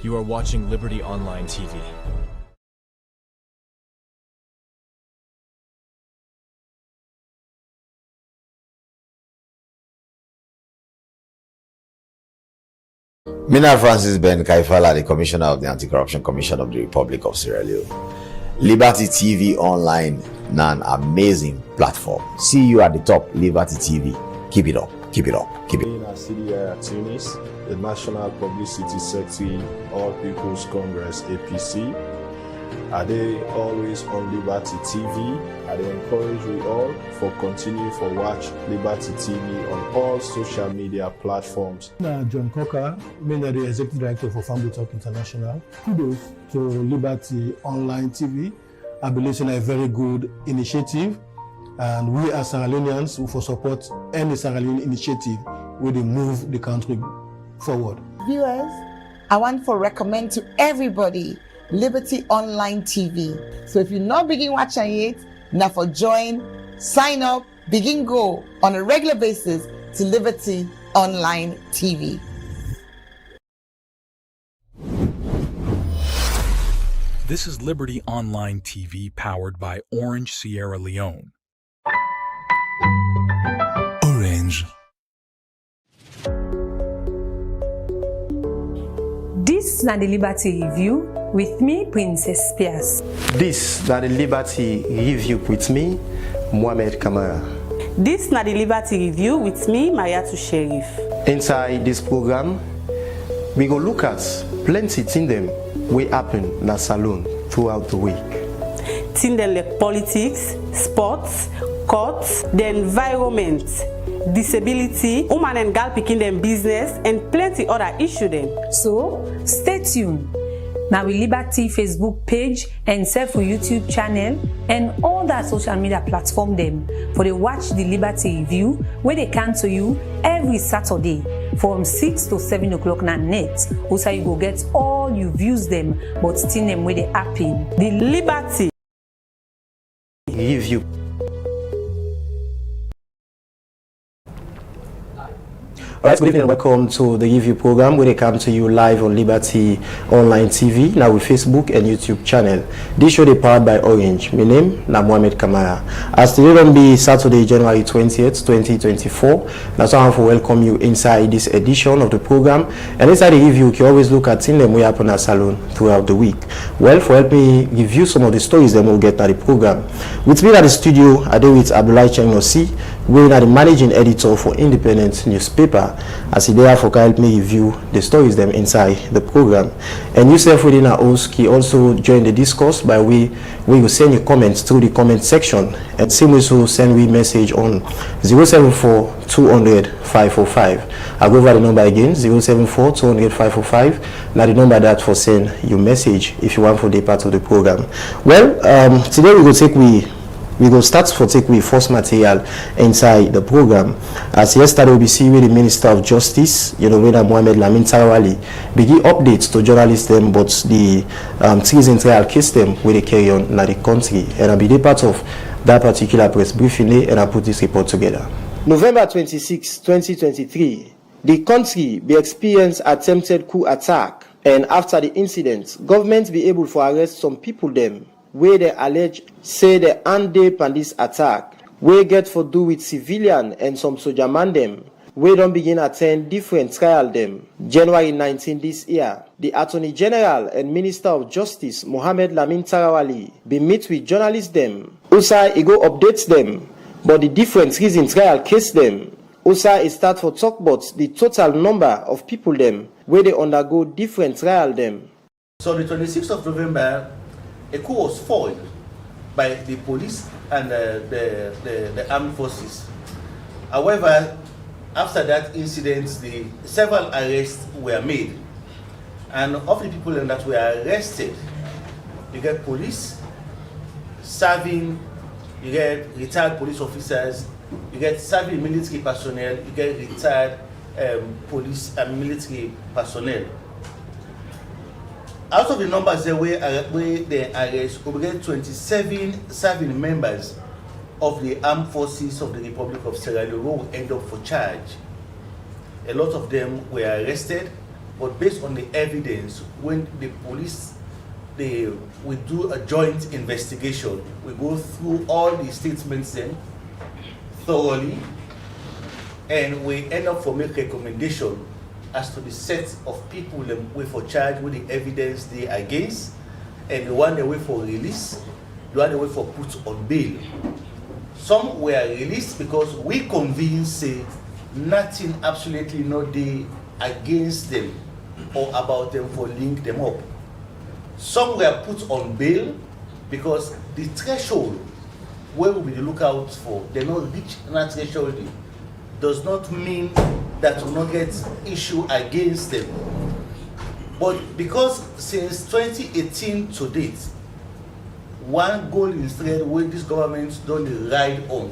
You are watching Liberty Online TV. Mina Francis Ben Kaifala, the Commissioner of the Anti-Corruption Commission of the Republic of Sierra Leone. Liberty TV Online, an amazing platform. See you at the top, Liberty TV. Keep it up, keep it up, keep it up. In CDI at Tunis, the National Publicity Secretary, All People's Congress, APC. Are they always on Liberty TV? I encourage you all for continue for watch Liberty TV on all social media platforms. John Coker, the Executive Director for Family Talk International. Kudos to Liberty Online TV. I believe it's a very good initiative, and we as Sierra Leoneans will support any Sierra Leone initiative where they move the country forward. Viewers, I want to recommend to everybody Liberty Online TV. So if you're not begin watching it, now for join, sign up, begin go on a regular basis to Liberty Online TV. This is Liberty Online TV powered by Orange Sierra Leone. Orange. This is the Liberty Review with me, Princess Pias. This is the Liberty Review with me, Mohamed Kamara. This is the Liberty Review with me, Mariatu Sherif. Inside this program, we go look at plenty things them we happen in the salon throughout the week. Things like politics, sports, courts, the environment, disability, woman and girl picking them business, and plenty other issues them. So stay tuned. Now we Liberty Facebook page and self YouTube channel and all that social media platform them for they watch the Liberty Review where they come to you every Saturday from 6 to 7 o'clock na net. Also you go get all you views them but still them where they happen. The Liberty Review. Alright, good evening and welcome to the review program where they come to you live on Liberty Online TV, now with Facebook and YouTube channel. This show is powered by Orange. My name is Mohamed Kamara. As today will be Saturday, January 20th, 2024, that's why I want to welcome you inside this edition of the program. And inside the review, you can always look at things that we happen at salon throughout the week. Well, for help me review some of the stories that we'll get at the program. With me at the studio, I do with Abdullah Chengnosi, we are the managing editor for Independent newspaper. As he therefore can help me review the stories them inside the program. And yourself within our host can also join the discourse by we will send your comments through the comment section, and same also send we message on 074 200 545. I'll go over the number again, 074 200 545. Now the number that for send your message if you want for the part of the program. Well, today we will take we go start for take we first material inside the program. As yesterday we see with the Minister of Justice, when Mohamed Lamin Tarawali begin updates to journalists them but the treason trial case them where they carry on in the country, and I'll be the part of that particular press briefing and I put this report together. November 26, 2023, the country be experienced attempted coup attack, and after the incident, government be able to arrest some people them where they allege say they hand on this attack, where get for do with civilian and some soldier man them, where don't begin attend different trial them. January 19 this year, the Attorney General and Minister of Justice Mohamed Lamin Tarawali be meet with journalists them. Also, he go updates them, but the different reason trial case them. Also, it start for talk about the total number of people them where they undergo different trial them. So the 26th of November, a coup was foiled by the police and the armed forces. However, after that incident, several arrests were made. And of the people that were arrested, you get police serving, you get retired police officers, you get serving military personnel, you get retired police and military personnel. Out of the numbers where they arrest, we get 27 serving members of the armed forces of the Republic of Sierra Leone who end up for charge. A lot of them were arrested, but based on the evidence, when the police we do a joint investigation, we go through all the statements then thoroughly, and we end up for make recommendation as to the set of people them way for charge with the evidence they against, and the one they way for release, the one they way for put on bail. Some were released because we convinced say nothing absolutely no day against them or about them for link them up. Some were put on bail because the threshold where we will look out for, they not reach that threshold, does not mean that we not get issue against them. But because since 2018 to date, one goal is thread where this government don't ride on,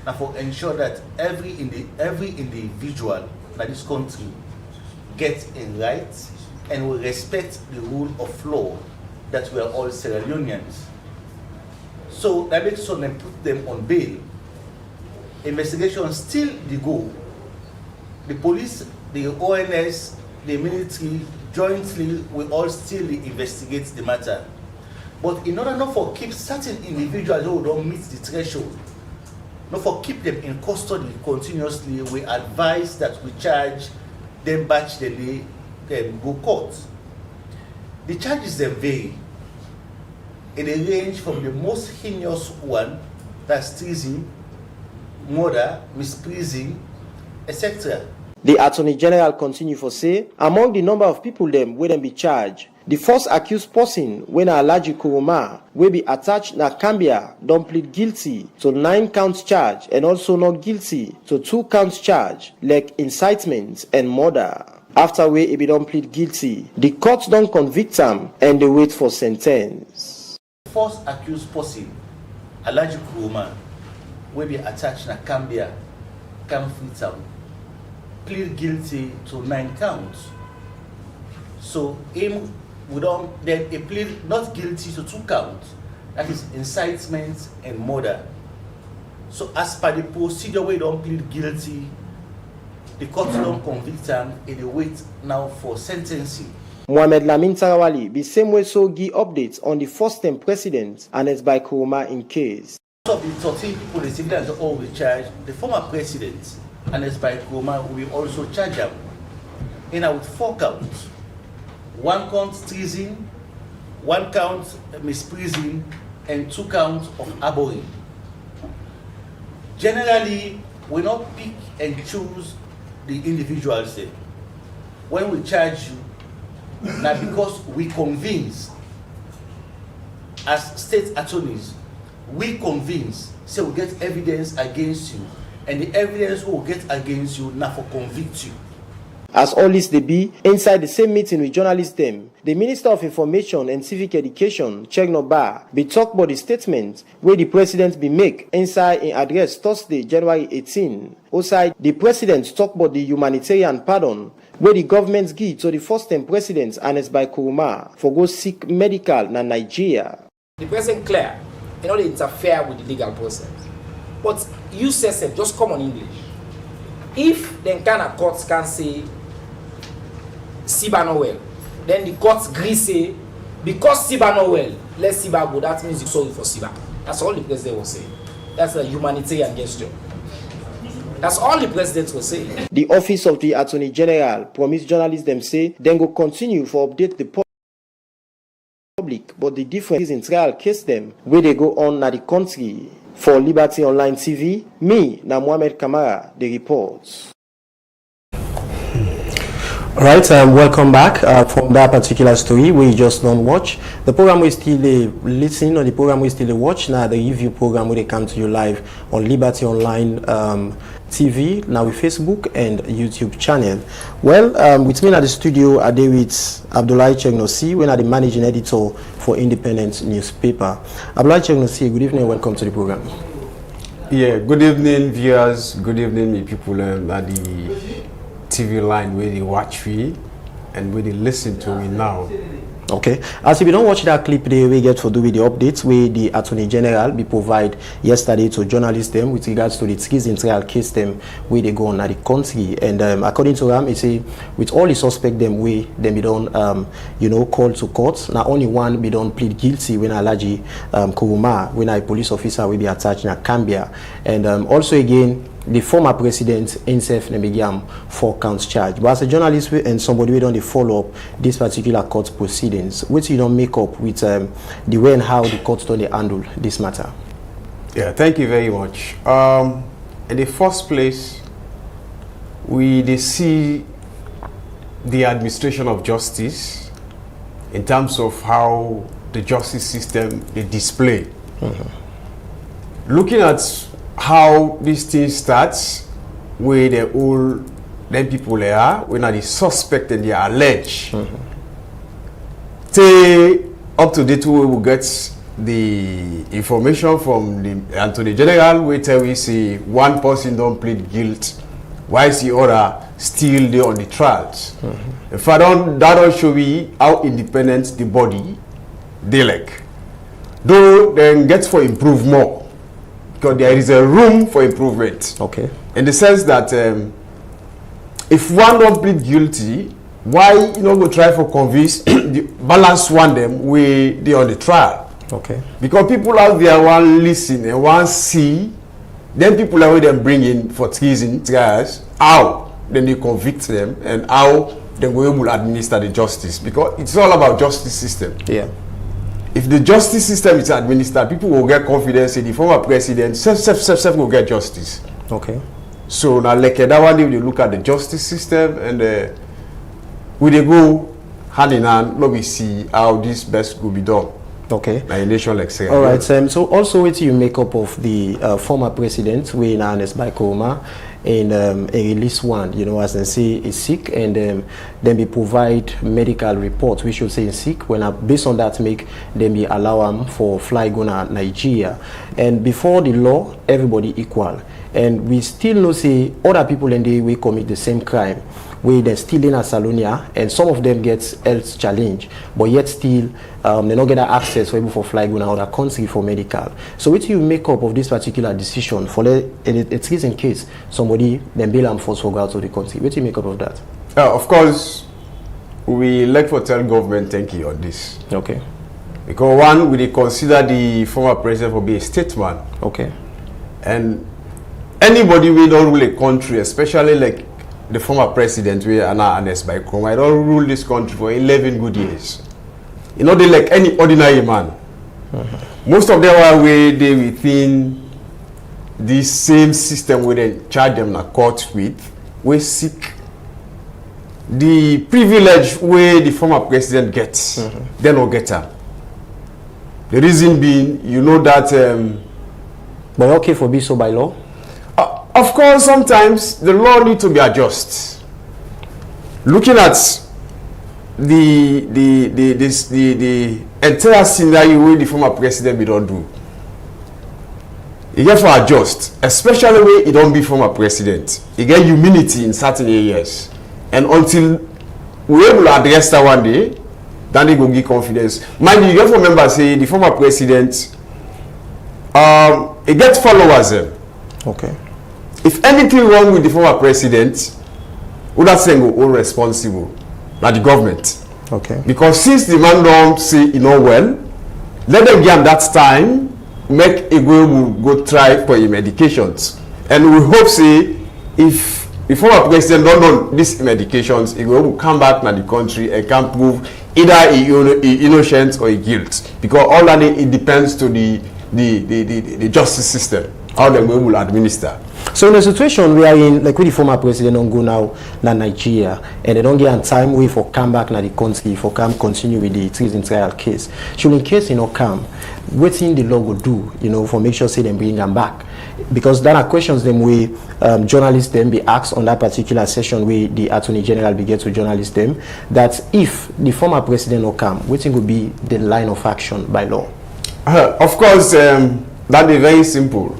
and for ensure that every individual in this country gets in rights and will respect the rule of law that we are all Sierra Leoneans. So that makes sure them put them on bail. Investigation still the go. The police, the ONS, the military jointly will all still investigate the matter. But in order not for keep certain individuals who don't meet the threshold, not for keep them in custody continuously, we advise that we charge them batch the day them go court. The charges them vary. They range from the most heinous one, that's treason, murder, misprision, etc. The Attorney General continue for say, among the number of people them where them be charged, the first accused person when Alhaji Kuruma will be attached na Cambia don't plead guilty to 9 counts charge and also not guilty to 2 counts charge like incitement and murder. After he be don't plead guilty, the court don't convict him and they wait for sentence. First accused person, Alhaji Kuruma, will be attached na Cambia, Freetown, plead guilty to 9 counts. So him we don't then he plead not guilty to 2 counts, that is incitement and murder. So as per the procedure we don't plead guilty, the court don't convict him and they wait now for sentencing. Mohamed Lamin Tarawali be same way so give updates on the first term president and it's by Kuruma in case. Of the 13 people the civilians all will charge, the former president and it's by Kuruma will also charge him. In with 4 counts. 1 count treason, 1 count misprision, and 2 counts of harboring. Generally, we not pick and choose the individuals there. When we charge you, now because we convince, as state attorneys, we convince, so we get evidence against you, and the evidence we will get against you now for convict you. As always they be, inside the same meeting with journalists them, the Minister of Information and Civic Education, Chegnoba, be talk about the statement where the President be make inside in address Thursday, January 18. Outside, the President talk about the humanitarian pardon where the government give to the first-time President Anes by Kuruma for go seek medical na Nigeria. The President clear, you know, they interfere with the legal process. But you say just come on English. If the kind of courts can say Siba no well, then the courts agree say because Siba no well, let Siba go. That means you sorry for Siba. That's all the president will say. That's a humanitarian gesture. That's all the president will say. The office of the Attorney General promised journalists them say then go continue for update the public, but the difference is in trial case them where they go on na the country. For Liberty Online TV, me, na Mohamed Kamara, the reports. Right, welcome back from that particular story we just don't watch. The program we still listen or the program we still watch now, the review program where they come to you live on Liberty Online TV, now with Facebook and YouTube channel. Well, with me at the studio are with Abdullahi Chegnosi, when are the managing editor for Independent newspaper. Abdullahi Chegnosi, good evening, welcome to the program. Yeah, good evening viewers, good evening me people at the TV line where they watch me and where they listen to me now. Okay. As if you don't watch that clip, we get to do with the updates where the Attorney General be provide yesterday to journalists them with regards to the treason trial case them where they go on at the country. And according to them, it's a with all the suspect them we then be done called to court. Now only one be done plead guilty when Alaji Kuruma when a police officer will be attached in Cambia. And also again the former president himself began 4 counts charge. But as a journalist and somebody we don't follow up this particular court proceedings, which you don't make up with the way and how the courts don't handle this matter. Yeah, thank you very much. In the first place, they see the administration of justice in terms of how the justice system is displayed. Looking at how this thing starts, where the all them people they are, when are the suspect and they are alleged. Say up to date we will get the information from the Attorney General where tell we say one person don't plead guilt, whilst the other still there on the trials. If I don't, that don't show me how independent the body they like. Though then gets for improve more. Because there is a room for improvement. Okay. In the sense that if one don't plead guilty, why you know go try for convince the balance one them way they on the trial? Okay. Because people out there want listen and want see, then people are them bring in for treason trials, how then they convict them and how they go able to administer the justice. Because it's all about justice system. Yeah. If the justice system is administered, people will get confidence in the former president, self will get justice. Okay. So now like that one day we look at the justice system and we they go hand in hand, let me see how this best will be done. Okay. Like a nation like Sierra All Leone. right, so also what you make up of the former president, we Ernest by Kuruma, in a release one, as they say is sick, and then they provide medical report, we should say is sick, when based on that make them be allow them for fly gonna Nigeria. And before the law, everybody equal. And we still know say other people in the way commit the same crime, where they're still in Salonia, and some of them get health challenge, but yet still they don't get access for fly going out of country for medical. So what do you make up of this particular decision for it is in case somebody then bail and force for go out of the country? What do you make up of that? Of course, we like to tell government thank you on this. Okay. Because one, we consider the former president to be a statesman. Okay. And anybody we don't rule a country, especially like the former president, we are now Ernest by Kuruma, I don't rule this country for 11 good years. They like any ordinary man. Most of them are where they within this same system where they charge them in court with, we seek the privilege where the former president gets, they don't get them. The reason being, that but okay for be so by law? Of course, sometimes the law needs to be adjusted. Looking at the entire scenario where the former president we don't do, you get to adjust, especially when it don't be former president. You get humility in certain areas, and until we're able to address that one day, then they go give confidence. Mind you, you have to remember, say the former president, he gets followers. Okay. If anything wrong with the former president, would that say go all responsible, like the government? Okay. Because since the man don't say well, let them give him that time, make a go try for his medications, and we hope say if the former president don't know these medications, he will come back to the country and can prove either he innocent or he guilt, because all that it depends to the justice system, how they will administer. So in a situation we are in, like with the former president don't go now na Nigeria, and they don't get time way for come back na the country for come continue with the treason trial case. So in case come, what thing the law will do, for make sure say them bring them back? Because there are questions them way journalists then be asked on that particular session where the Attorney General be get to journalists them that if the former president no come, what thing would be the line of action by law? Of course, that is very simple.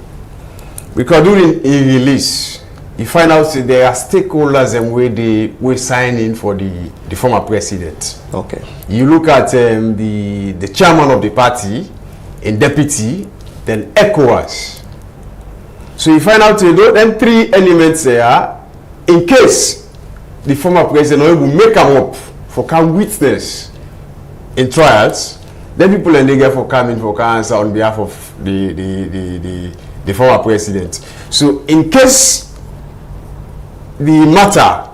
Because during a release, you find out there are stakeholders and where they sign in for the former president. Okay. You look at the chairman of the party and deputy, then ECOWAS. So you find out then three elements there, in case the former president will make them up for come witness in trials, then people and they get for coming for answer on behalf of the former president. So in case the matter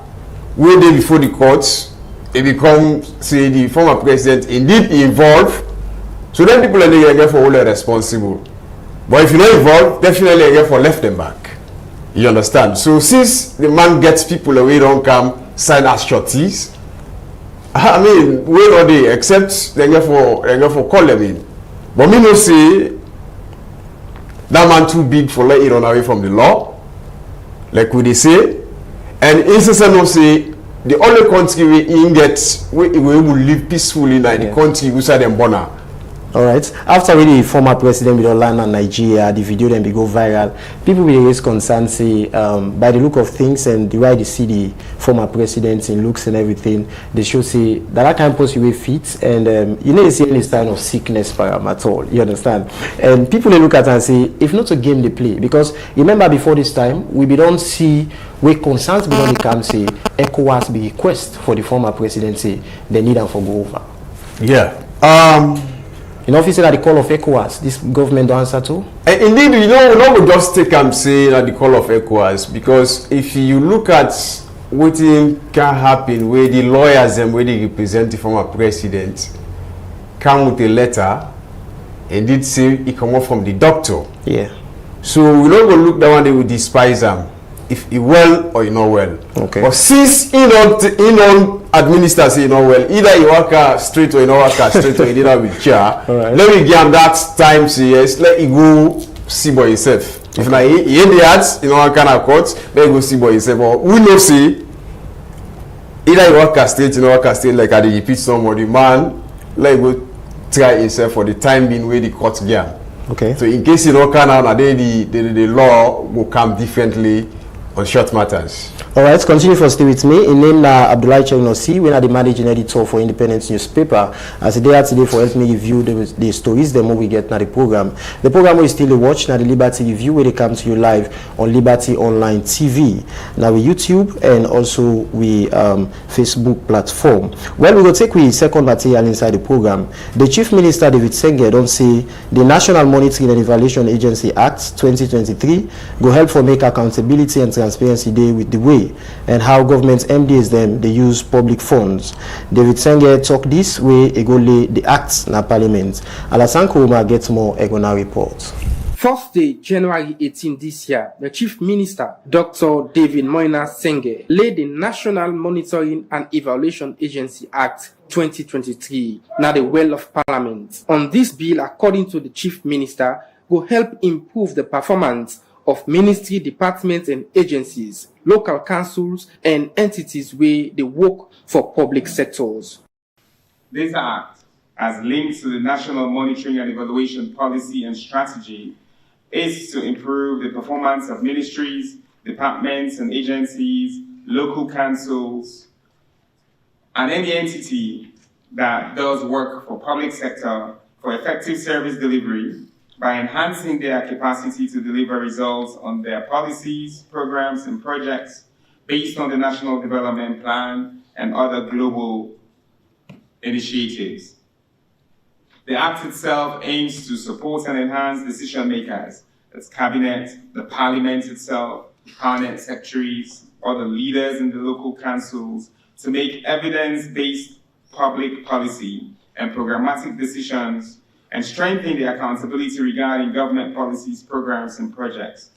will they before the courts, it becomes say the former president indeed involved, so then people and they get for all responsible. But if you're not involved, definitely they get for left them back. You understand? So since the man gets people away, don't come sign as shorties. I mean, where are they? Except they get for call them in. But me no say that man too big for let it run away from the law, like we they say. And instance no say the only country we get we will live peacefully in the country we say them born. All right. After the former president will land in Nigeria, the video then be go viral. People will raise concerns, say, by the look of things and the way they see the former president in looks and everything, they should say that kind of post you fit, and you don't see any sign of sickness for him at all. You understand? And people they look at and say, if not a game they play, because remember before this time we don't see where concerns beyond the camp say ECOWAS be request for the former presidency, they need them for go over. Yeah. You know, if you say that the call of ECOWAS, this government don't answer to? Indeed, you know, we don't just take and say that the call of ECOWAS, because if you look at what can happen where the lawyers and where they represent the former president come with a letter and did say it come up from the doctor. Yeah. So we don't go look that one, they will despise them. If he well or he not well. Okay. But since he don't administer say he not well, either he work straight or he not work straight or he did with chair. Right. Let me give him that time say yes, let him go see by himself. Okay. If not he in the arts, you know what kind of court, let him go see by himself. But we know say either he work straight, you know work straight like I did repeat somebody, man, let him go try himself for the time being where the court get. Okay. So in case you don't can out, the law will come differently on short matters. All right, continue for stay with me. In name Abdullah Chegnosi, when I the managing editor for Independent newspaper. As a day today for help me review the stories, the more we get now the program. The program we still watch now the Liberty Review where they come to you live on Liberty Online TV. Now we YouTube and also we Facebook platform. Well, we will take with second material inside the program. The Chief Minister David Senge don't say the National Monitoring and Evaluation Agency Act 2023 go help for make accountability and transparency day with the way and how government MDs them they use public funds. David Senge talk this way e go lay the acts na parliament. Alasan Kuruma gets more Egona report. Thursday, January 18 this year, the Chief Minister, Dr. David Moina Senge, laid the National Monitoring and Evaluation Agency Act 2023, now the well of Parliament. On this bill, according to the Chief Minister, will help improve the performance of ministry, departments and agencies, local councils and entities where they work for public sectors. This act, as linked to the National Monitoring and Evaluation Policy and Strategy, is to improve the performance of ministries, departments and agencies, local councils, and any entity that does work for public sector for effective service delivery by enhancing their capacity to deliver results on their policies, programs, and projects based on the National Development Plan and other global initiatives. The Act itself aims to support and enhance decision makers, that's Cabinet, the Parliament itself, Cabinet secretaries, other leaders in the local councils, to make evidence-based public policy and programmatic decisions and strengthen the accountability regarding government policies, programs, and projects.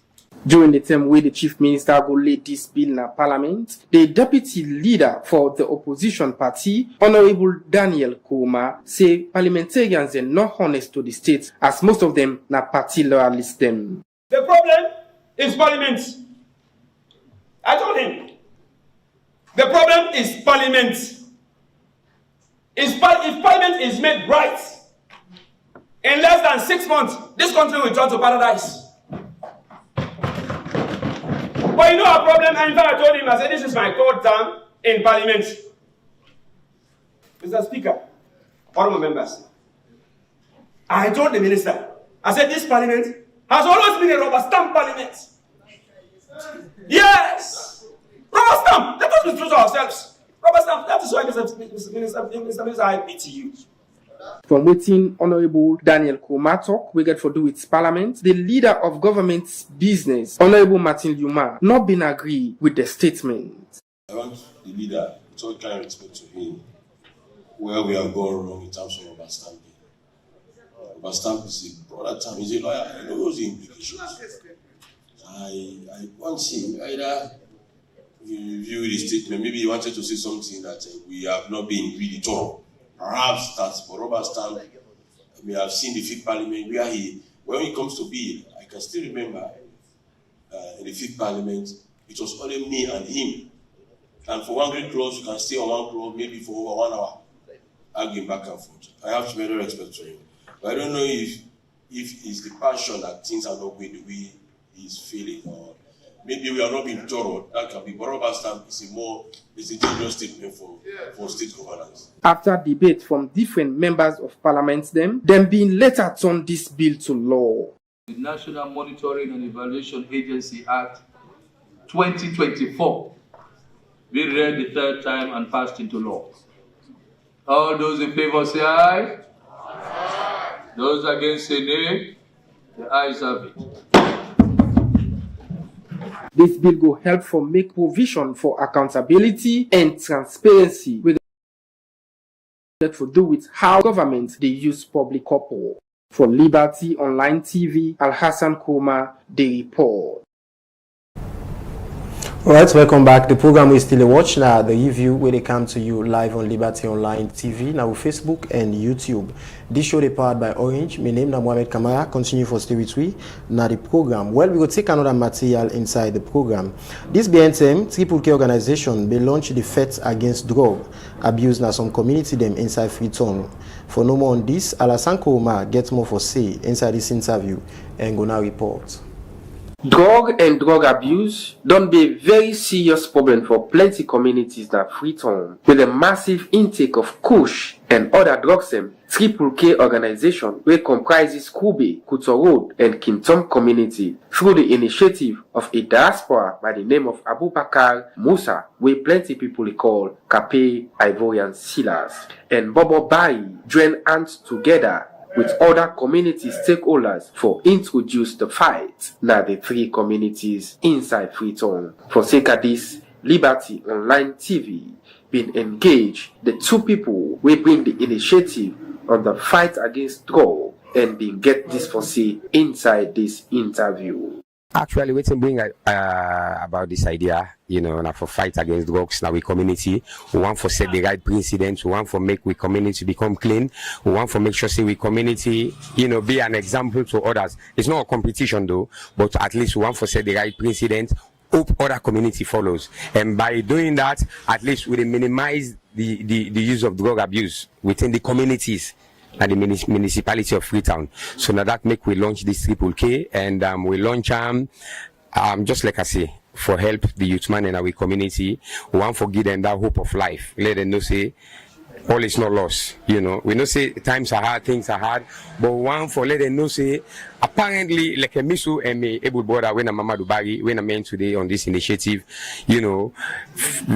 During the time where the Chief Minister will lay this bill in Parliament, the Deputy Leader for the Opposition Party, Honorable Daniel Kouma, say parliamentarians are not honest to the state, as most of them are party loyalists them. The problem is Parliament. I told him. The problem is Parliament. If Parliament is made right, in less than 6 months, this country will turn to paradise. But But you know our problem, and in fact I told him, I said, this is my third term in Parliament. Mr. Speaker, honorable members, I told the minister, I said, this Parliament has always been a rubber stamp Parliament. Yes! Rubber stamp! Let us be true to ourselves. Rubber stamp, that is why, Mr. Minister, I pity you. From waiting Honorable Daniel Komatok, we get for do with Parliament, the leader of government's business, Honorable Martin Luma, not been agree with the statement. I want the leader, with all kind of respect to him, where we have gone wrong in terms of rubber stamping. Rubber stamp is a broader term, he's a lawyer, he knows the implications. I want him either review the statement, maybe he wanted to say something that we have not been really thorough. Perhaps that's for rubber stamp. We have seen the fifth parliament where when it comes to bill, I can still remember in the fifth parliament, it was only me and him. And for one great clause, you can stay on one clause maybe for over 1 hour, arguing back and forth. I have very respect for him. But I don't know if it's the passion that things are not going the way he's feeling, or maybe we are not being thorough. That can be. But rubber stamp is a dangerous statement for state governance. After debate from different members of parliament, them being later turn this bill to law. The National Monitoring and Evaluation Agency Act 2024 be read the third time and passed into law. All those in favor say aye. Aye. Those against say nay. The ayes have it. This bill will help for make provision for accountability and transparency with that for do with how government they use public corporate. For Liberty Online TV, Al Hassan Kuma, the report. Alright, welcome back. The program is still a watch now. The review where they come to you live on Liberty Online TV, now with Facebook and YouTube. This show is powered by Orange. My name is Mohamed Kamara. Continue for stay with we. Now the program. Well, we will take another material inside the program. This BNTM Triple K organization they launched the Fight Against Drug Abuse now some community them inside Freetown. For no more on this, Alassane Kouma gets more for say inside this interview and go now report. Drug and drug abuse don't be a very serious problem for plenty communities that Freetown. With a massive intake of Kush and other drugs, Triple K organization which comprises Kube, Kuto Road and Kintom community through the initiative of a diaspora by the name of Abubakar Musa, where plenty people call Kape Ivorian Sealers, and Bobo Bai join hands together with other community stakeholders for introduce the fight. Now the three communities inside Freetown. For sake of this, Liberty Online TV been engaged the two people will bring the initiative on the fight against drug and been get this for say inside this interview. Actually, we can bring about this idea, now for fight against drugs, now we community. We want for set the right precedents. We want for make we community become clean. We want for make sure say we community, be an example to others. It's not a competition though, but at least we want for set the right precedent. Hope other community follows, and by doing that, at least we minimize the use of drug abuse within the communities at the municipality of Freetown. So now that make we launch this Triple K, and we launch just like I say, for help the youth man in our community. We want to give them that hope of life. Let them know say all is not lost. We know say times are hard, things are hard, but we want for let them know say apparently like a misu and me able brother when a mama Dubari when a man today on this initiative,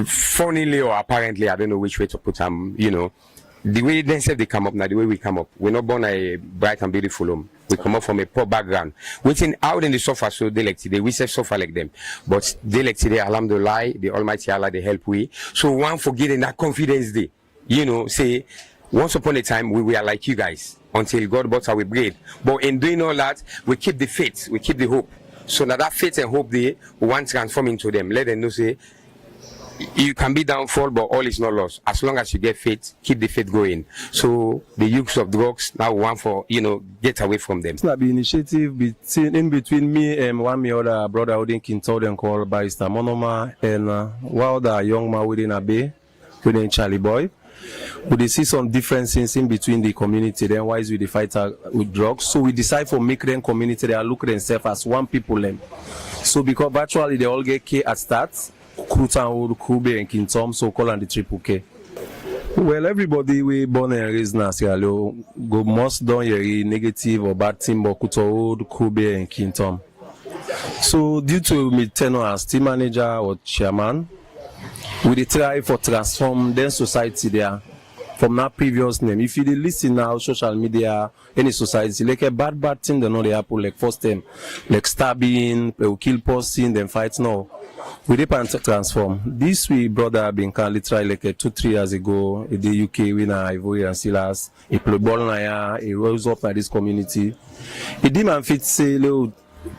funnily or apparently I don't know which way to put the way themselves they come up now, the way we come up. We're not born a bright and beautiful home. We come up from a poor background. Waiting out in the suffer, so they like today. We say suffer like them. But they like today, alhamdulillah, the Almighty Allah, they help we. So one for getting that confidence day. Say, once upon a time, we were like you guys until God brought our bread. But in doing all that, we keep the faith, we keep the hope. So now that faith and hope they want to transform into them. Let them know, say, you can be downfall, but all is not lost. As long as you get faith, keep the faith going. So the use of drugs now want for get away from them. It's not the initiative in between me and one other brother within Kintoden called Barrister Monoma and one other young man within Abe, within Charlie Boy. We see some differences in between the community. Then why is we the fight with drugs? So we decide for make them community. They look themselves as one people. So because virtually they all get K at start, Krutan, Kube and King Tom, so call on the triple K. Well, everybody we born and raised in Sierra Leone go most done your negative or bad thing, but Kuto, Kube and King Tom. So due to me tenure as team manager or chairman, we try for transform the society there from that previous name. If you listen now, social media, any society, like a bad thing, they know they happen like first time, like stabbing, kill person, then fight now. We depend transform. This we brother been can literally like 2-3 years ago in the UK winner Ivory and Silas, he play ball now, he rose up by this community. He didn't fit say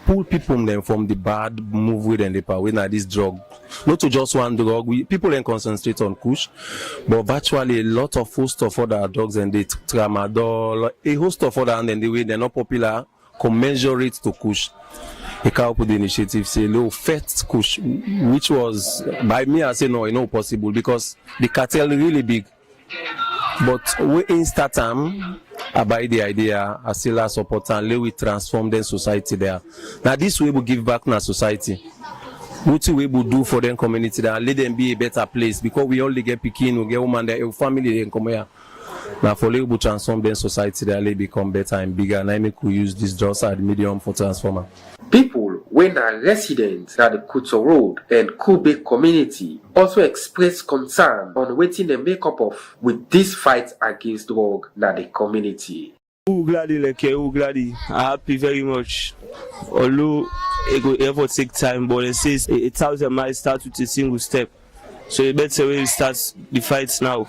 pull people them from the bad move with and the power with this drug. Not to just one drug. People then concentrate on kush, but virtually a lot of host of other drugs and the tramadol, a host of other and then the way they're not popular, commensurate to kush. A couple the initiative say low fat kush, which was by me I say no, it's not possible because the cartel really big. But we in start time about the idea as still support and we transform the society there. Now this way we give back to society. What we will do for them community that let them be a better place because we only get picking, we get woman there, family and come here. Now for we will transform the society that they become better and bigger and I make we use this just as medium for transformer. People when are residents at the Kuto Road and Kube community also express concern on waiting the makeup of with this fight against drug in the community. I'm happy very much. Although it will ever take time, but it says 1,000 miles start with a single step. So the better way we start the fights now.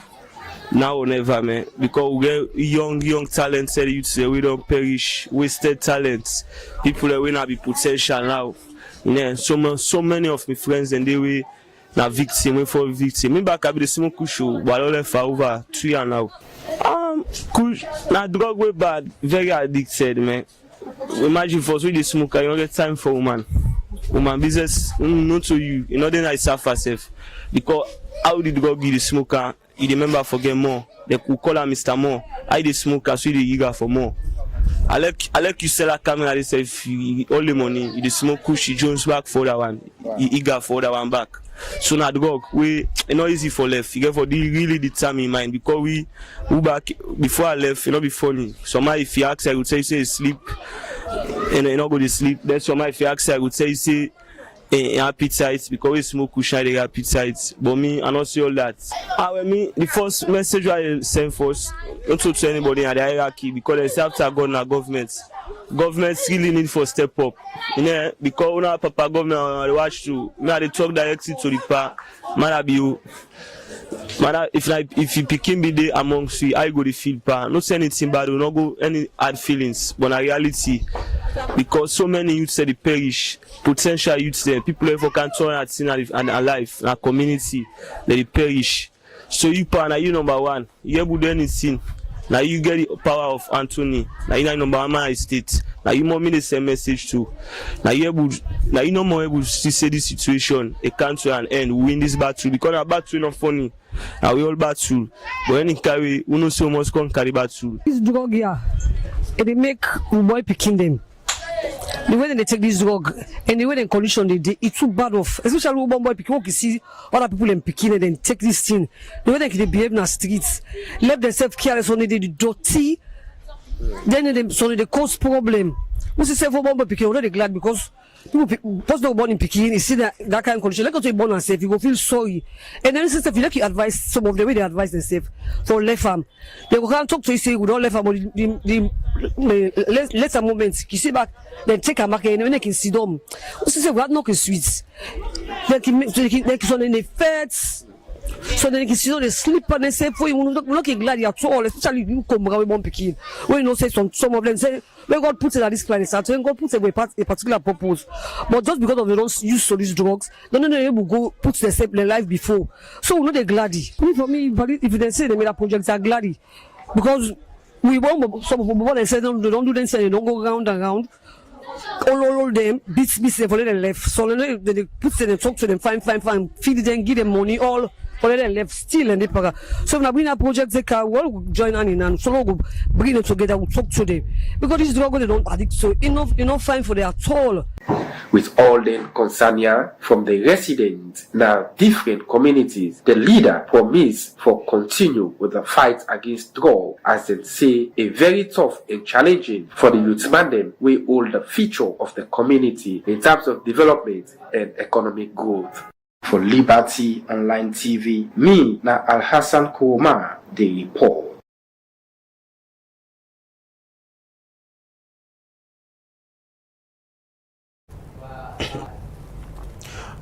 Now or never, man. Because we get young talents, you say we don't perish, wasted talents. People that will not be potential now. Yeah, so many of my friends and they were na victim, we for victim. Me back at the same kushu, but all for over 3 years now. Na drug way bad, very addicted, man. Imagine for with the smoker, you don't get time for woman business, not to you. You know then I suffer self because how the drug give the smoker. He remember forget more. They could call her Mr. More. I the smoker, so they eager for more. I like you sell a camera. They say if you all the money, you the smoke kush, Jones back for that one. You eager for that one back. So now drug, we not easy for left. You get for the really determined mind because we back before I left, you know be funny. Somebody if you ask I would say sleep and you not go to sleep. Then somebody if you ask I would say appetite because we smoke cushion they appetite. But me I not see all that. The first message I send first not to anybody in the hierarchy because they say after God na government really need for step up. You know, because when our papa government watch to me they talk directly to the pa man be you. Man, if you picking be there amongst you, I go to feel pa. Not say anything bad, will not go any hard feelings, but in reality, because so many youths say they perish, potential youths there, people ever can turn at sin and alive, in a community, they perish. So you pa, now you number one, you able to do anything. Now you get the power of Anthony. Now you number one man state. Now you more me the same message too. Now you no more able to see this situation. A country and end. We win this battle because our battle not funny. Now we all battle. But when it carry, we know so much can carry battle. This drug here, it make boy picking them. The way they take this drug and the way they condition it's too bad off. Especially when boy picking, you see other people them picking and then take this thing. The way they behave in the streets, let themselves careless on the dirty. Then they cause problem. Once you say for boy picking, already glad because people post the born in picking, you see that kind of condition. Let go to born and safe, you go feel sorry. And then if you like you advise some of the way they advise themselves for left arm, they will can't talk to you say we don't left arm, but let a moment, you see back, then take a market and then they can see them. Once you say we have no sweets, they can so then they fats. So then you can see they sleep and they say for you not glad at all, especially you come around one picking. When you know say some of them say when God puts it at this planet, so when God puts a particular purpose. But just because of they don't use to these drugs, they don't able to go put themselves in their life before. So we know they're gladdy. For me, if they say they made a project, they're gladdy. Because we want some of them they say they don't do them, say they don't go round and round. All them beats them for them left. So they put them, talk to them, fine, feed them, give them money, all or then left still and the so now bring a project they can all join in and so we'll bring them together, we'll talk to them. Because this drug they don't addict, so enough fine for them at all. With all the concern here from the residents now different communities, the leader promised for continue with the fight against drug, as they say a very tough and challenging for the youth man them we hold the future of the community in terms of development and economic growth. For Liberty Online TV, me na Al Hassan Kouma, the report.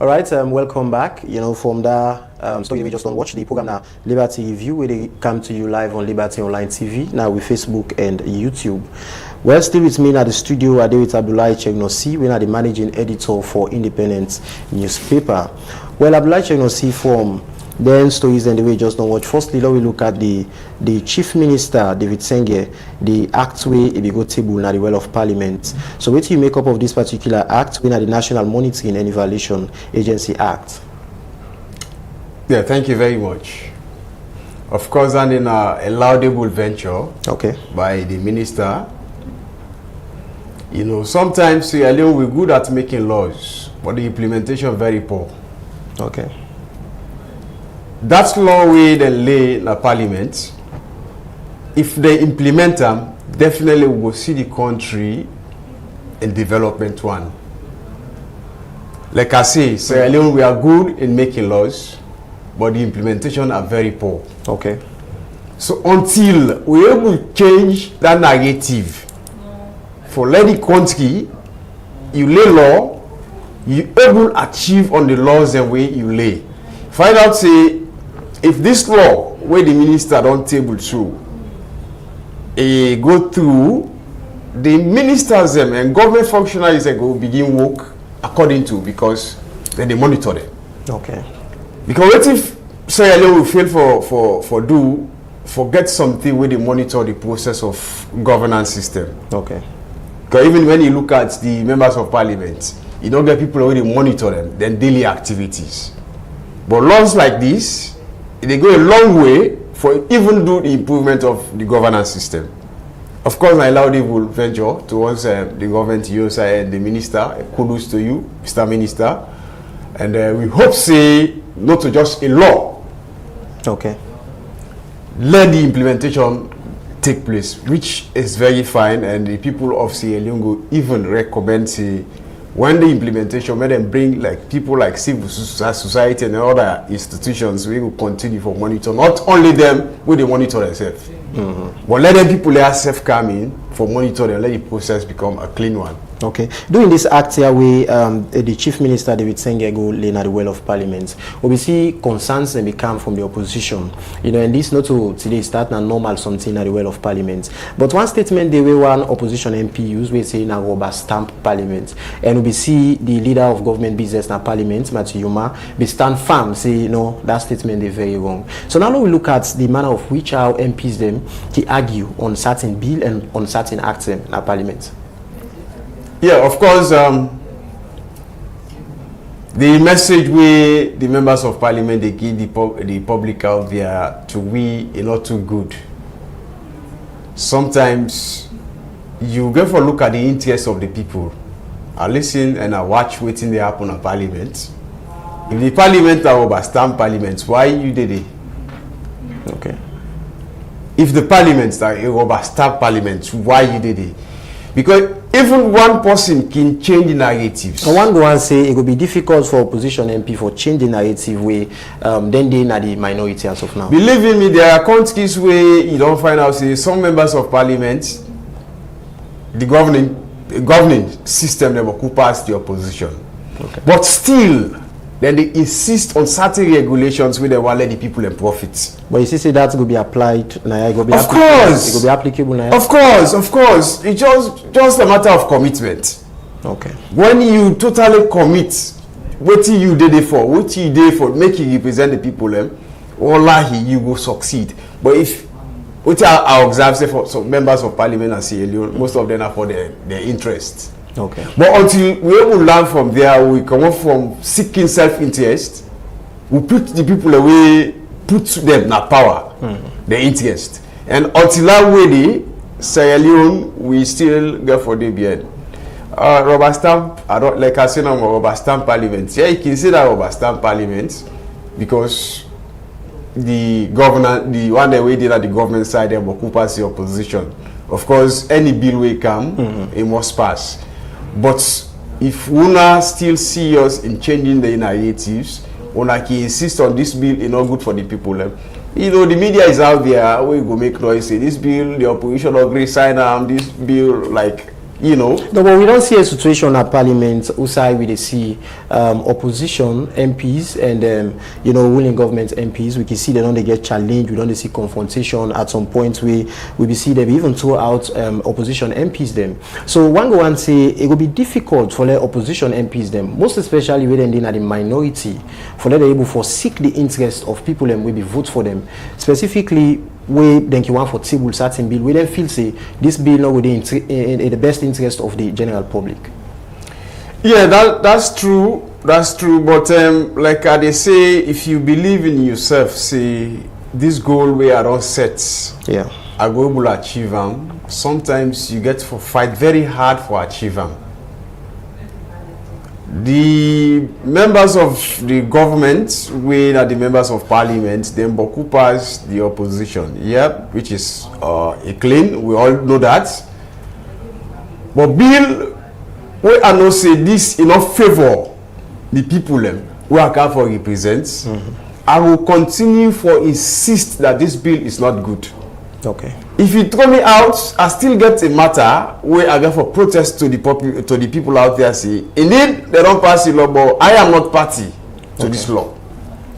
All right, welcome back. You know, from that story we just don't watch the program now, Liberty Review, where they come to you live on Liberty Online TV, now with Facebook and YouTube. Well, still with me at the studio, I with Abdullahi Chegnosi, we are the managing editor for Independent newspaper. Well, Abdullahi Chegnosi from then stories and the way just don't watch. Firstly, let we look at the Chief Minister David Senge, the act way if you go table na the Well of Parliament. So what do you make up of this particular act? We are the National Monitoring and Evaluation Agency Act. Yeah, thank you very much. Of course, and in a laudable venture by the minister. You know, sometimes we're good at making laws, but the implementation very poor. Okay. That's law we then lay in the parliament. If they implement them, definitely we will see the country in development one. Like I say, Sierra Leone, we are good in making laws, but the implementation are very poor. Okay. So until we're able to change that narrative, for let the country, you lay law, you able to achieve on the laws the way you lay. Find out, say, if this law, where the minister don't table through, go through, the ministers and government functionaries go begin work according to, because then they monitor them. Okay. Because what if Sierra Leone will fail forget something where they monitor the process of governance system. Okay. Because even when you look at the members of parliament, you don't get people already monitor them, then daily activities. But laws like this, they go a long way for even do the improvement of the governance system. Of course, I allow will venture towards the government, USA, and the minister. Kudos to you, Mr. Minister. And we hope, say, not to just a law. Okay. Let the implementation take place, which is very fine, and the people of Sierra Leone even recommend, say, when the implementation, let them bring like people like civil society and other institutions, we will continue for monitor. Not only them, we they monitor themselves. But let them people let themselves come in for monitoring, let the process become a clean one. Okay. During this act here, we the Chief Minister David Senge go lay at the Well of Parliament. We see concerns and become from the opposition. You know, and this not to today start na normal something at the Well of Parliament. But one statement they were one opposition MP use, we say na rubber stamp Parliament. And we see the leader of government business na Parliament, Matthew Yuma, be stand firm, say no, that statement is very wrong. So now we look at the manner of which our MPs them to argue on certain bill and on certain acts in Parliament. Yeah, of course, the message we, the members of parliament, they give the public out there to we are not too good. Sometimes you go for a look at the interests of the people. I listen and I watch waiting they happen at parliament. If the parliament are overstand parliament, why you did it? Okay. If the parliament are overstand parliament, why you did it? Because even one person can change the narratives. One go and say it will be difficult for opposition MP for change the narrative way. Then they are the minority as of now. Believe in me, there are countries where you don't find out say some members of parliament, the governing system never could pass the opposition. Okay. But still, then they insist on certain regulations where they want let the people and profit. But you see that will be applied now. It will be of course, it will be applicable now. Of course. It's just a matter of commitment. Okay. When you totally commit, what you did it for, what you did for, make you represent the people, wallahi, you will succeed. But if what I observe say for some members of parliament and Sierra Leone, most of them are for their interest. Okay. But until we able to learn from there, we come up from seeking self-interest, we put the people away, put them na power, the interest. And until that way, Sierra Leone, we still go for the beard. Rubber stamp, I don't like I say no more rubber stamp parliament. Yeah, you can see that rubber stamp parliament because the governor, the one that we did at the government side, they will occupy the opposition. Of course, any bill will come, it must pass. But if una still see us in changing the narratives, una can insist on this bill is not good for the people. You know, the media is out there, we go make noise, say this bill, the opposition agree, sign this bill, like, you know. No, but we don't see a situation at Parliament outside we see opposition MPs and you know, ruling government MPs. We can see they don't get challenged. We don't see confrontation at some point. We see them even throw out opposition MPs them. So one go and say it will be difficult for the opposition MPs them, most especially when they're in the minority, for them able to seek the interest of people and will be vote for them. Specifically, we then you want for table certain bill, we then feel say this bill not within in the best interest of the general public. Yeah, that's true. That's true. But like they say, if you believe in yourself, say this goal we are all set. Yeah, I go able to achieve them. Sometimes you get to fight very hard for achieve them. The members of the government, we are the members of parliament, then occupies the opposition. Yep, which is a claim. We all know that. But bill, we are not say this enough favor the people we are going for represents. I will continue for insist that this bill is not good. Okay. If you throw me out, I still get a matter where I go for protest to the people out there. Say, indeed, they don't pass the law, but I am not party to this law.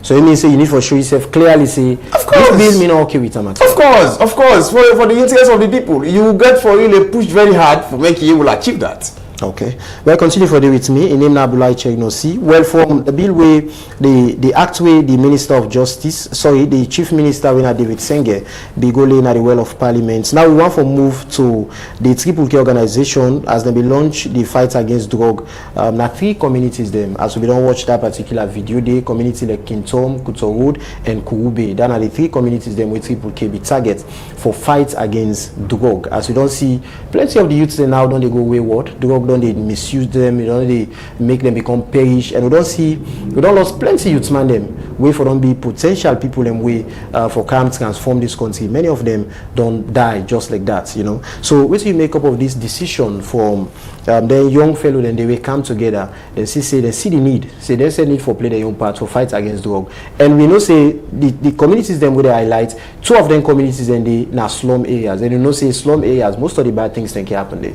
So it means you need to show yourself clearly. Say, of course, this bill mean okay with a matter. Of course, for the interest of the people, you get for really push very hard for making you will achieve that. Okay. Well, continue for the with me. In name Nabulai Chegnosi. Well, from the bill way, the act way, the Minister of Justice, sorry, the Chief Minister Wina David Senge, be going at the well of Parliament. Now we want to move to the Triple K organization as they be launched the fight against drug. Now 3 communities them as we don't watch that particular video. They community like Kintom, Kutorud, and Kurube. Then are the 3 communities them with Triple K be target for fight against drug. As we don't see plenty of the youths they now don't they go wayward. Drug don't they misuse them, you know, they make them become perish, and we don't lost plenty youths man them way for them be potential people them way for come transform this country. Many of them don't die just like that, you know. So what do you make up of this decision from the young fellow, then they will come together and say they see the need, say there's a need for play their own part for fight against drug. And we know say the communities them where they highlight, 2 of them communities and they now slum areas, and you know say slum areas, most of the bad things can happen there.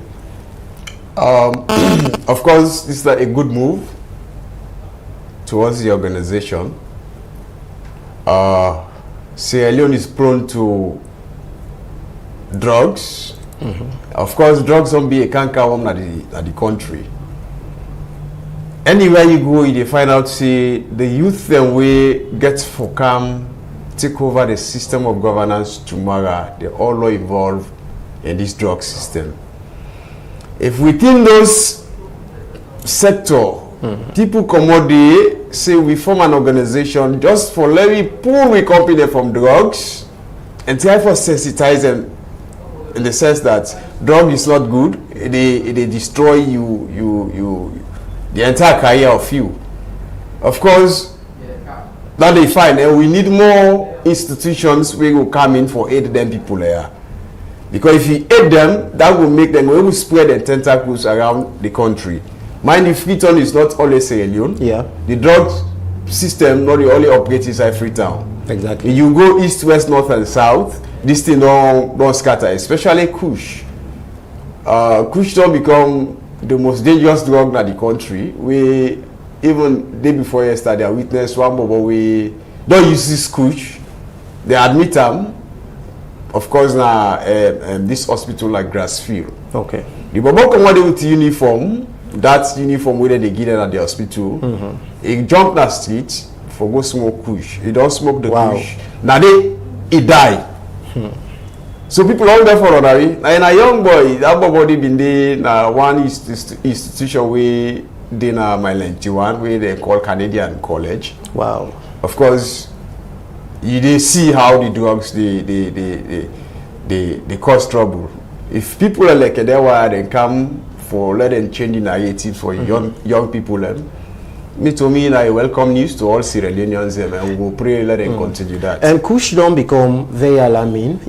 Of course, this is a good move towards the organization. Sierra Leone is prone to drugs. Of course, drugs don't be a canker worm at the country. Anywhere you go, you find out say the youth then way gets for come take over the system of governance tomorrow. They all are involved in this drug system. If within those sector, people come out there, say we form an organization just for let me pull we company from drugs and try for sensitize them in the sense that drug is not good. They destroy you the entire career of you. Of course, that they find, and we need more institutions we will come in for aid them people there. Because if you aid them, that will make them will spread the tentacles around the country. Mind if Freetown is not always Sierra Leone. Yeah. The drug system not the only operates inside Freetown. Exactly. If you go east, west, north, and south, this thing don't scatter, especially Kush. Kush don't become the most dangerous drug in the country. We even day before yesterday, I witnessed one but we don't use this Kush. They admit them. Of course, now this hospital like Grassfield. Okay. The Bobo come out with uniform. That uniform where they give them at the hospital. He jump that street for go smoke Kush. He don't smoke the Kush. Now he die. So people all there for ordinary. And a young boy, that body been there. Now one institution where they na my 91 where they call Canadian College. Wow. of course, they see how the drugs they cause trouble. If people are like they come for let them change the narrative for young people, to me, welcome news to all Sierra Leoneans, and we will pray let them continue that. And Kush don't become very alarming,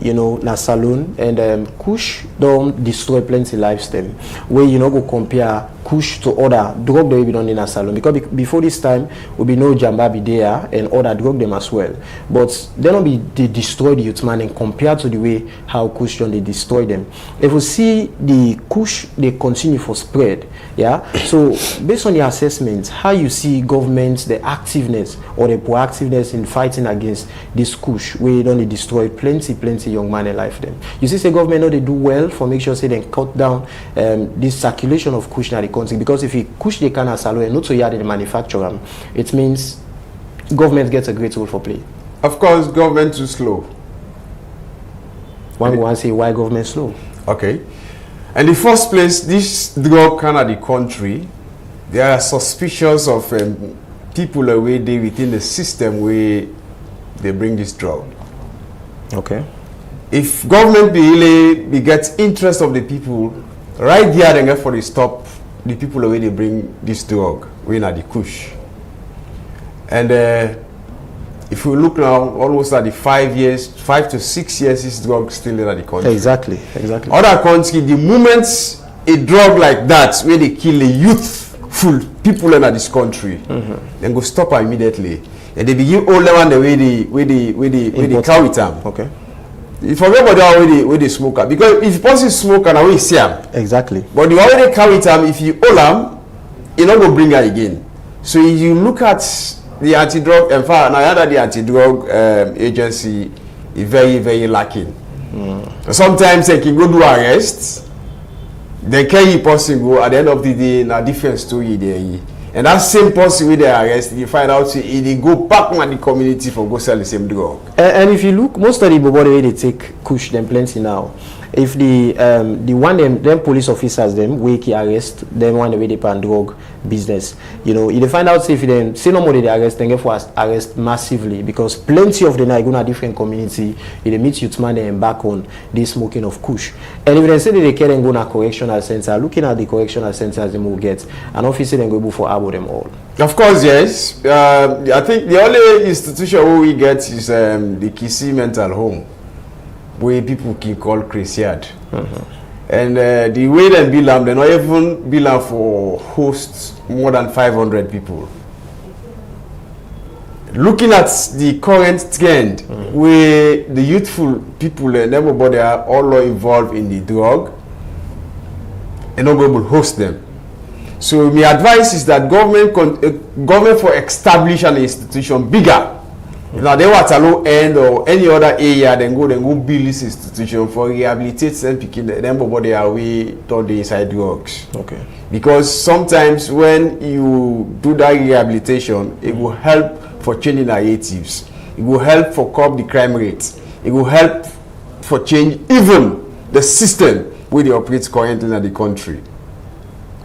na saloon, and Kush don't destroy plenty lifestyle. Where go compare Kush to other drug they be done in a salon, because before this time will be no jamba be there and other drug them as well. But they don't be they destroy the youth man and compared to the way how Kush they destroy them. If we see the Kush they continue for spread, yeah. So based on the assessment, how you see governments the activeness or the proactiveness in fighting against this Kush, where don't they destroy plenty young man in life them. You see, say government know they do well for make sure say they cut down this circulation of Kush now. Because if you push the can salon and not so yard the manufacturer, it means government gets a great role for play. Of course, government too slow. One will say why government slow? Okay. In the first place, this drug can of the country, there are suspicions of people away there within the system where they bring this drug. Okay. If government be get interest of the people, right there they get for the stop the people away they bring this drug when at the Kush. And if we look now, almost at the 5 to 6 years, this drug still in the country. Exactly. Other countries, the moment a drug like that, where they kill the youthful people in this country, then go stop her immediately. And they begin all the one the way they cow it them. Okay. You forget about the smoker, because if person smoke and we see him. Exactly. But you already carry it if you hold him, you not go bring her again. So if you look at the anti-drug, in fact, now the anti-drug agency is very lacking. Sometimes they can go do arrests, then carry person go at the end of the day, na different story there. And that same person with the arrest, you find out they go back in the community for go sell the same drug. And if you look, most of the body they take Kush them plenty now. If the one them police officers them wake arrest them one the way they pan drug business, if they find out if them say no more they arrest, then get for arrest massively, because plenty of them are going to different community. If they meet youth man and back on this smoking of Kush, and if they say that they can go to correctional center, looking at the correctional centers they will get an officer then go for abo them all. Of course, yes. I think the only institution we get is the Kisi mental home, where people can call Christiad. And the way they bill them, they not even bill them for hosts more than 500 people. Looking at the current trend, where the youthful people and everybody are all involved in the drug, and not able to host them. So my advice is that government for establish an institution bigger. Now they want to low end or any other area, then go build this institution for rehabilitate them, picking them body away to the inside drugs. Okay. Because sometimes when you do that rehabilitation, it will help for changing narratives. It will help for curb the crime rate. It will help for change even the system where they operate currently in the country.